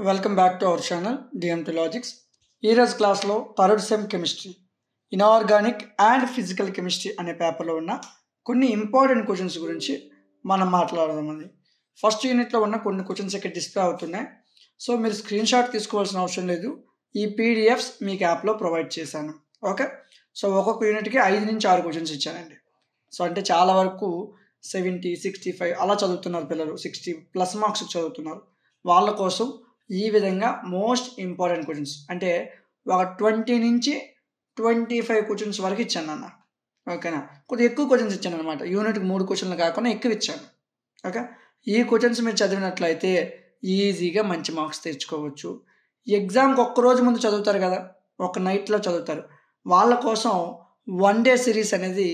Welcome back to our channel DMT logics. ఈరోజు క్లాస్లో third sem chemistry, inorganic and physical chemistry అనే పేపర్లో ఉన్న కొన్ని ఇంపార్టెంట్ క్వశ్చన్స్ గురించి మనం మాట్లాడదామండి. ఫస్ట్ యూనిట్లో ఉన్న కొన్ని క్వశ్చన్స్ ఇక్కడ డిస్ప్లే అవుతున్నాయి. సో మీరు స్క్రీన్ షాట్ తీసుకోవాల్సిన అవసరం లేదు. ఈ పీడిఎఫ్స్ మీకు యాప్లో ప్రొవైడ్ చేశాను. ఓకే, సో ఒక్కొక్క యూనిట్కి 5 నుంచి 6 క్వశ్చన్స్ ఇచ్చానండి. సో అంటే చాలా వరకు 70, 65 అలా చదువుతున్నారు పిల్లలు, 60+ మార్క్స్ చదువుతున్నారు. వాళ్ళ కోసం ఈ విధంగా మోస్ట్ ఇంపార్టెంట్ క్వశ్చన్స్ అంటే ఒక 20 నుంచి 25 క్వశ్చన్స్ వరకు ఇచ్చాను అన్న. ఓకేనా, కొద్దిగా ఎక్కువ క్వశ్చన్స్ ఇచ్చాను అనమాట. యూనిట్కి 3 క్వశ్చన్లు కాకుండా ఎక్కువ ఇచ్చాను. ఓకే, ఈ క్వశ్చన్స్ మీరు చదివినట్లయితే ఈజీగా మంచి మార్క్స్ తెచ్చుకోవచ్చు. ఎగ్జామ్కి ఒక్కరోజు ముందు చదువుతారు కదా, ఒక నైట్లో చదువుతారు, వాళ్ళ కోసం 1 డే సిరీస్ అనేది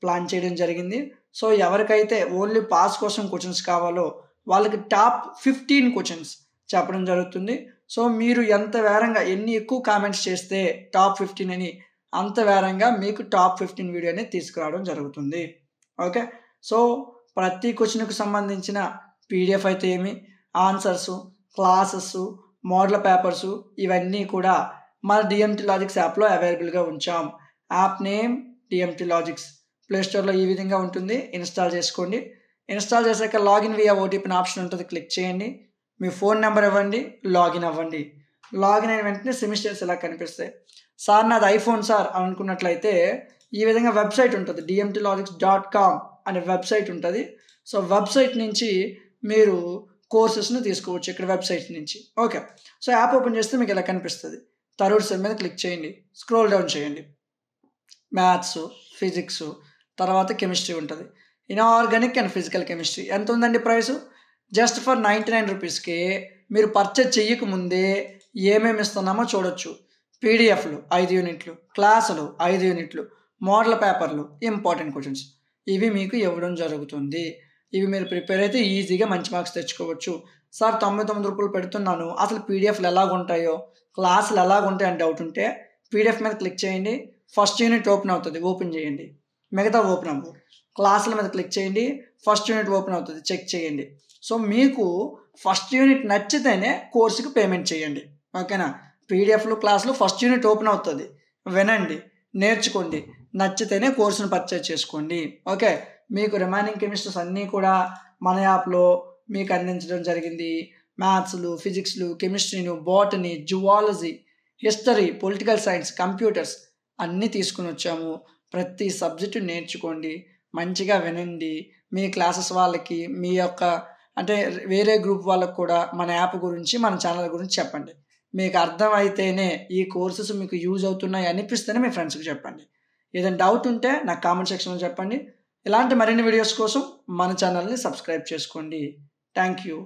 ప్లాన్ చేయడం జరిగింది. సో ఎవరికైతే ఓన్లీ పాస్ కోసం క్వశ్చన్స్ కావాలో వాళ్ళకి టాప్ 15 క్వశ్చన్స్ చెప్పడం జరుగుతుంది. సో మీరు ఎంత వేరంగా ఎన్ని ఎక్కువ కామెంట్స్ చేస్తే టాప్ 15 అని అంత వేరంగా మీకు టాప్ 15 వీడియో అనేది తీసుకురావడం జరుగుతుంది. ఓకే, సో ప్రతి క్వశ్చన్కి సంబంధించిన పీడిఎఫ్ అయితే ఏమి, ఆన్సర్సు, క్లాసెస్, మోడల్ పేపర్సు ఇవన్నీ కూడా మన డిఎంటీ లాజిక్స్ యాప్లో అవైలబుల్గా ఉంచాం. App name DMT logics. ప్లేస్టోర్లో ఈ విధంగా ఉంటుంది, ఇన్స్టాల్ చేసుకోండి. ఇన్స్టాల్ చేశాక లాగిన్ వియా ఓటీపీ ఆప్షన్ ఉంటుంది, క్లిక్ చేయండి. మీ ఫోన్ నెంబర్ ఇవ్వండి, లాగిన్ అవ్వండి. లాగిన్ అయిన వెంటనే సెమిస్టర్స్ ఇలా కనిపిస్తాయి. సార్ నాది ఐఫోన్ సార్ అని అనుకున్నట్లయితే ఈ విధంగా వెబ్సైట్ ఉంటుంది, dmtlogics.com అనే వెబ్సైట్ ఉంటుంది. సో వెబ్సైట్ నుంచి మీరు కోర్సెస్ని తీసుకోవచ్చు ఇక్కడ వెబ్సైట్ నుంచి. ఓకే, సో యాప్ ఓపెన్ చేస్తే మీకు ఇలా కనిపిస్తుంది. థర్డ్ సెమ్ మీద క్లిక్ చేయండి, స్క్రోల్ డౌన్ చేయండి. మ్యాథ్స్, ఫిజిక్స్, తర్వాత కెమిస్ట్రీ ఉంటుంది. ఇనార్గానిక్ అండ్ ఫిజికల్ కెమిస్ట్రీ ఎంత ఉందండి ప్రైస్? జస్ట్ ఫర్ 99 రూపీస్కి మీరు పర్చేజ్ చెయ్యకముందే ఏమేమి ఇస్తున్నామో చూడొచ్చు. పీడిఎఫ్లు 5 యూనిట్లు, క్లాసులు 5 యూనిట్లు, మోడల్ పేపర్లు, ఇంపార్టెంట్ క్వశ్చన్స్ ఇవి మీకు ఇవ్వడం జరుగుతుంది. ఇవి మీరు ప్రిపేర్ అయితే ఈజీగా మంచి మార్క్స్ తెచ్చుకోవచ్చు. సార్ 99 రూపాయలు పెడుతున్నాను, అసలు పీడిఎఫ్లు ఎలాగుంటాయో, క్లాసులు ఎలాగుంటాయో అని డౌట్ ఉంటే పీడిఎఫ్ మీద క్లిక్ చేయండి. ఫస్ట్ యూనిట్ ఓపెన్ అవుతుంది, ఓపెన్ చేయండి. మిగతా ఓపెన్ అవ్వవు. క్లాసుల మీద క్లిక్ చేయండి, ఫస్ట్ యూనిట్ ఓపెన్ అవుతుంది, చెక్ చేయండి. సో మీకు ఫస్ట్ యూనిట్ నచ్చితేనే కోర్సుకి పేమెంట్ చేయండి. ఓకేనా, పీడిఎఫ్లు, క్లాసులు ఫస్ట్ యూనిట్ ఓపెన్ అవుతుంది, వినండి, నేర్చుకోండి, నచ్చితేనే కోర్సును పర్చేజ్ చేసుకోండి. ఓకే, మీకు రిమైనింగ్ కెమిస్ట్రీస్ అన్నీ కూడా మన యాప్లో మీకు అందించడం జరిగింది. మ్యాథ్స్లు, ఫిజిక్స్లు, కెమిస్ట్రీను, botany, zoology, history, political science, computers అన్నీ తీసుకుని వచ్చాము. ప్రతి సబ్జెక్టు నేర్చుకోండి, మంచిగా వినండి. మీ క్లాసెస్ వాళ్ళకి, మీ యొక్క అంటే వేరే గ్రూప్ వాళ్ళకు కూడా మన యాప్ గురించి, మన ఛానల్ గురించి చెప్పండి. మీకు అర్థమైతేనే, ఈ కోర్సెస్ మీకు యూజ్ అవుతున్నాయి అనిపిస్తేనే మీ ఫ్రెండ్స్కి చెప్పండి. ఏదైనా డౌట్ ఉంటే నాకు కామెంట్ సెక్షన్లో చెప్పండి. ఇలాంటి మరిన్ని వీడియోస్ కోసం మన ఛానల్ని సబ్స్క్రైబ్ చేసుకోండి. Thank you.